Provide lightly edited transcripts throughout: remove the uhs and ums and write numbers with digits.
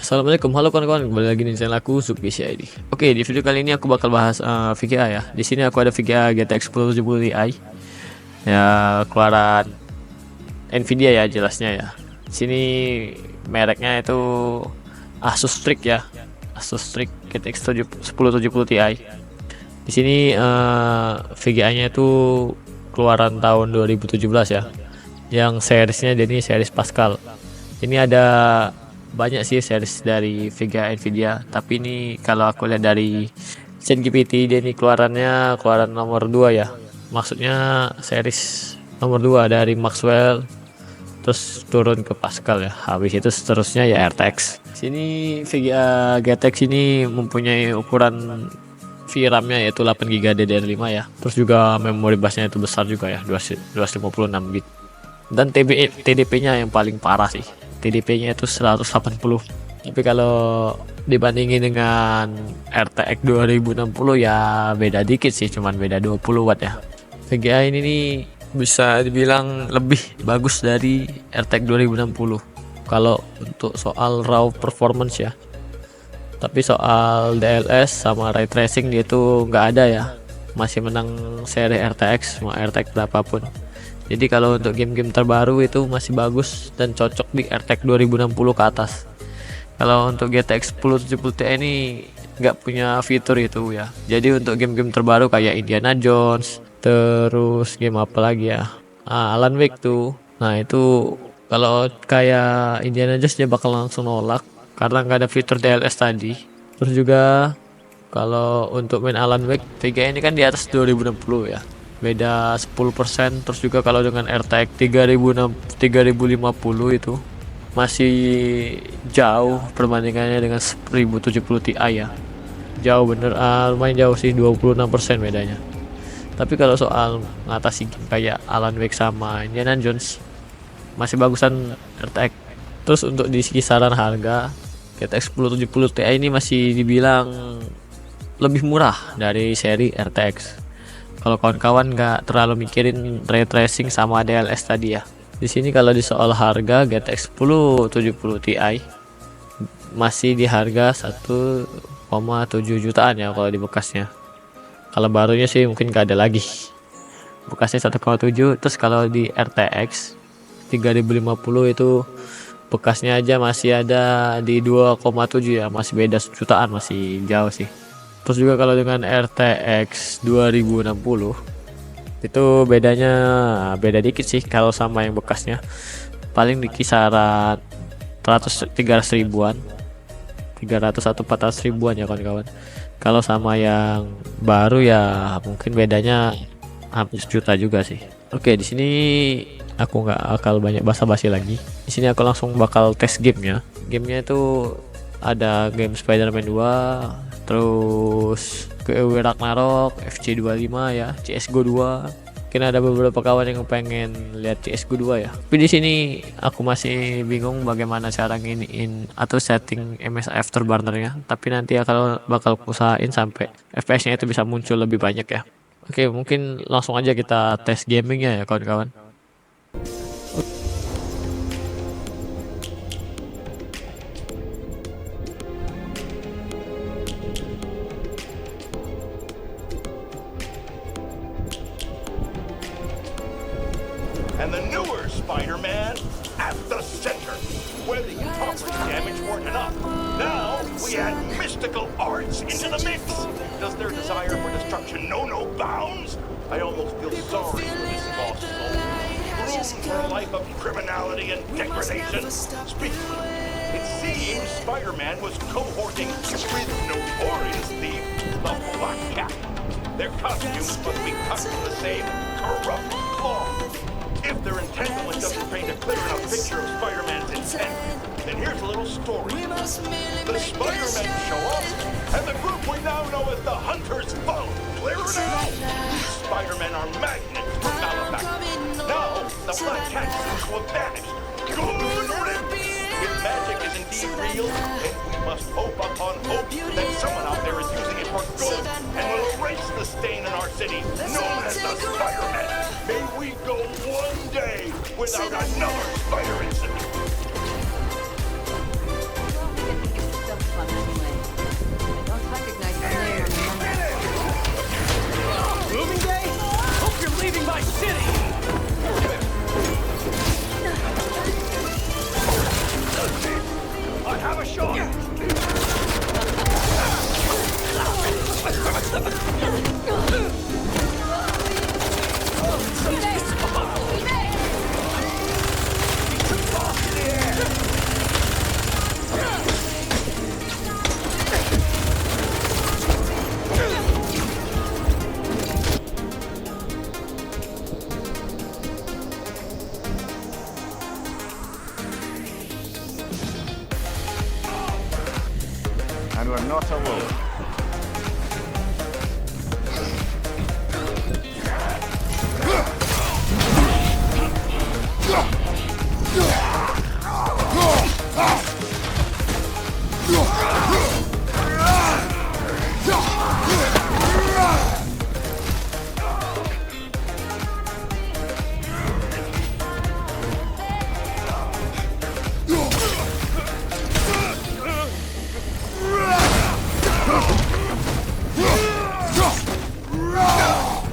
Assalamualaikum, halo kawan-kawan, kembali lagi di channel aku Zukbisya ID. Oke, di video kali ini aku bakal bahas VGA ya. Di sini aku ada VGA GTX 1070 Ti, ya keluaran Nvidia ya jelasnya ya. Di sini mereknya itu Asus Strix ya, Asus Strix GTX 1070 Ti. Di sini VGA-nya itu keluaran tahun 2017 ya. Yang seriesnya jadi series Pascal. Ini ada banyak sih series dari VGA Nvidia, tapi ini kalau aku lihat dari ChatGPT dia ini keluaran nomor 2 ya, maksudnya series nomor 2 dari Maxwell terus turun ke Pascal ya, habis itu seterusnya ya RTX. Sini VGA GTX ini mempunyai ukuran VRAM-nya yaitu 8 GB DDR5 ya, terus juga memori busnya itu besar juga ya, 256 bit, dan TDP-nya yang paling parah sih, TDP-nya itu 180. Tapi kalau dibandingin dengan RTX 2060 ya beda dikit sih, cuman beda 20 watt ya. VGA ini nih bisa dibilang lebih bagus dari RTX 2060 kalau untuk soal raw performance ya. Tapi soal DLS sama ray tracing dia itu nggak ada ya, masih menang seri RTX mau RTX berapapun. Jadi kalau untuk game-game terbaru itu masih bagus dan cocok di RTX 2060 ke atas. Kalau untuk GTX 1070 Ti ini nggak punya fitur itu ya. Jadi untuk game-game terbaru kayak Indiana Jones, terus game apa lagi ya? Alan Wake tuh. Nah itu kalau kayak Indiana Jones dia bakal langsung nolak karena nggak ada fitur DLS tadi. Terus juga kalau untuk main Alan Wake, VGA ini kan di atas 2060 ya, beda 10%. Terus juga kalau dengan RTX 3050 itu masih jauh perbandingannya dengan 1070 Ti ya, jauh bener, lumayan jauh sih, 26% bedanya. Tapi kalau soal ngatasi game kayak Alan Wake sama Indiana Jones masih bagusan RTX. Terus untuk di kisaran harga, GTX 1070 Ti ini masih dibilang lebih murah dari seri RTX. Kalau kawan-kawan nggak terlalu mikirin ray tracing sama DLS tadi ya. Di sini kalau di soal harga, GTX 1070 Ti masih di harga 1,7 jutaan ya kalau di bekasnya. Kalau barunya sih mungkin nggak ada lagi. Bekasnya 1,7. Terus kalau di RTX 3050 itu bekasnya aja masih ada di 2,7 ya, masih beda jutaan, masih jauh sih. Terus juga kalau dengan RTX 2060 itu bedanya beda dikit sih, kalau sama yang bekasnya paling di kisaran 300 ribuan, 300 atau 400 ribuan ya kawan-kawan. Kalau sama yang baru ya mungkin bedanya hampir sejuta juga sih. Oke, di sini aku nggak akal banyak basa-basi lagi. Di sini aku langsung bakal tes gamenya. Gamenya itu ada game Spider-Man 2, terus WoW Ragnarok, FC25 ya, CS:GO 2. Mungkin ada beberapa kawan yang pengen lihat CS:GO 2 ya. Tapi di sini aku masih bingung bagaimana cara nginiin atau setting MSI Afterburner-nya. Tapi nanti ya kalau bakal usahain sampai FPS-nya itu bisa muncul lebih banyak ya. Oke, mungkin langsung aja kita tes gamingnya ya kawan-kawan. And the newer Spider-Man at the center. When the property damage weren't enough, now we add mystical arts into the mix. Does their desire for destruction know no bounds? I almost feel sorry for this lost soul, groomed for a life of criminality and degradation. Speaking of, it seems Spider-Man was cohorting with notorious thief, the Black Cat. Their costumes must be cut from the same corrupt cloth. If their entanglement doesn't paint a clear enough picture of Spider-Man's intent, then here's a little story. The Spider-Men show up, and the group we now know as the Hunters Foe. Clear now! These Spider-Men are magnets for Malafax. Now, the Black Cat seems to have vanished. Good riddance! If magic is indeed real, then we must hope upon hope that someone out there is using it for good and will erase the stain in our city known as the Spider-Man. May we go one day without another spider incident. I will.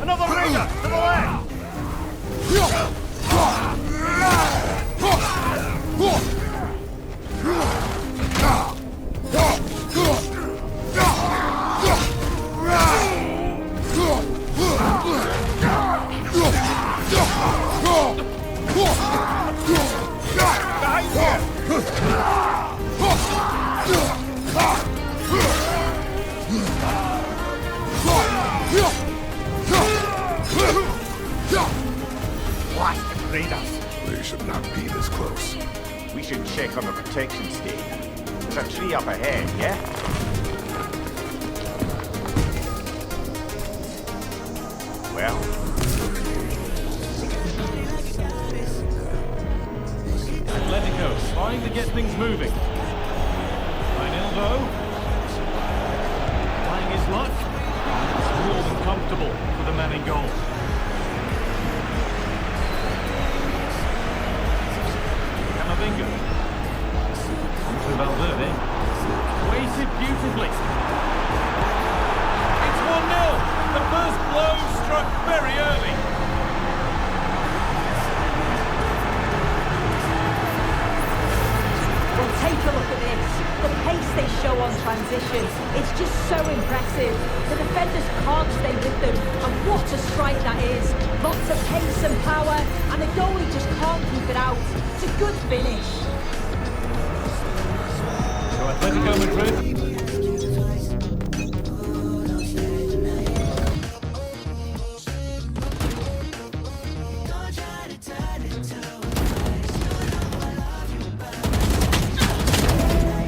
Another razor to the leg! They should not be this close. We should check on the protection stake. There's a tree up ahead, yeah? Well, Atletico trying to get things moving. Reinildo. Trying his luck. It's more than comfortable for the man in goal. Camavinga. To Valverde. Weighted beautifully. It's 1-0. The first blow struck very early. Well, take a look at this. The pace they show on transitions, it's just so impressive. The defenders can't stay with them, and what a strike that is. Lots of pace and power, and the goalie just can't keep it out. It's a good finish. So Atletico Madrid.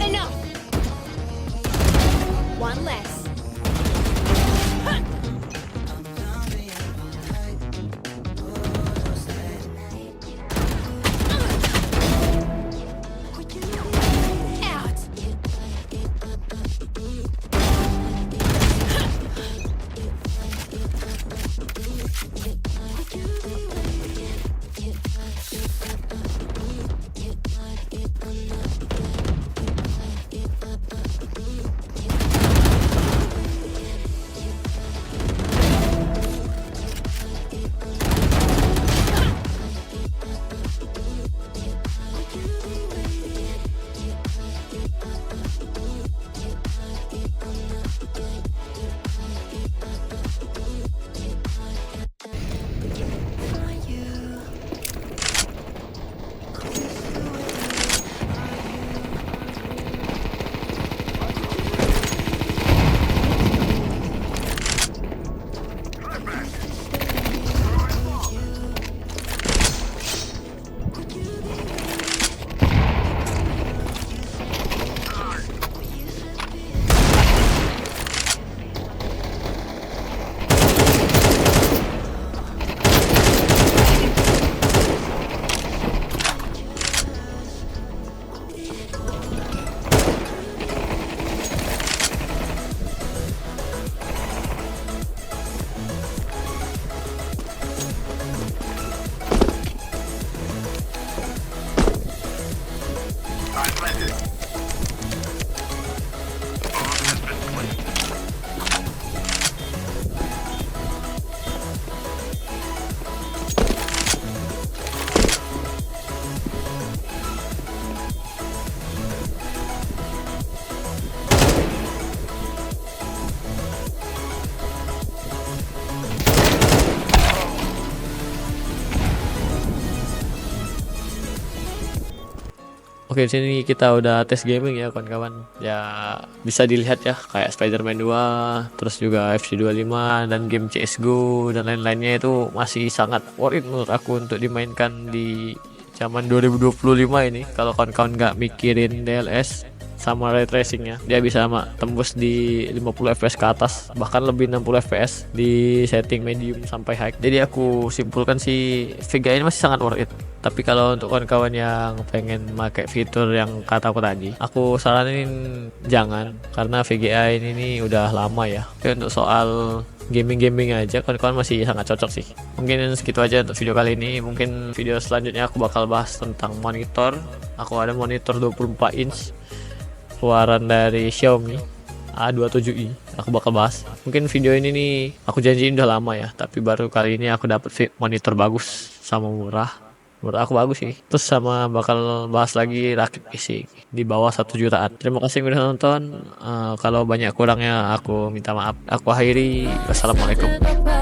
Enough! One less. Oke, di sini kita udah tes gaming ya kawan-kawan. Ya bisa dilihat ya kayak Spider-Man 2, terus juga FC25 dan game CS:GO dan lain-lainnya itu masih sangat worth it menurut aku untuk dimainkan di zaman 2025 ini. Kalau kawan-kawan nggak mikirin DLS sama ray tracingnya, dia bisa tembus di 50 fps ke atas, bahkan lebih 60 fps di setting medium sampai high. Jadi aku simpulkan si VGA ini masih sangat worth it. Tapi kalau untuk kawan-kawan yang pengen pakai fitur yang kata aku tadi, aku saranin jangan, karena VGA ini udah lama ya. Oke, untuk soal gaming aja kawan-kawan masih sangat cocok sih. Mungkin segitu aja untuk video kali ini. Mungkin video selanjutnya aku bakal bahas tentang monitor. Aku ada monitor 24 inch keluaran dari Xiaomi A27i, aku bakal bahas. Mungkin video ini nih aku janjiin udah lama ya, tapi baru kali ini aku dapet monitor bagus sama murah. Menurut aku bagus sih. Terus sama bakal bahas lagi rakit PC di bawah 1 jutaan. Terima kasih yang udah nonton. Kalau banyak kurangnya aku minta maaf. Aku akhiri. Wassalamualaikum.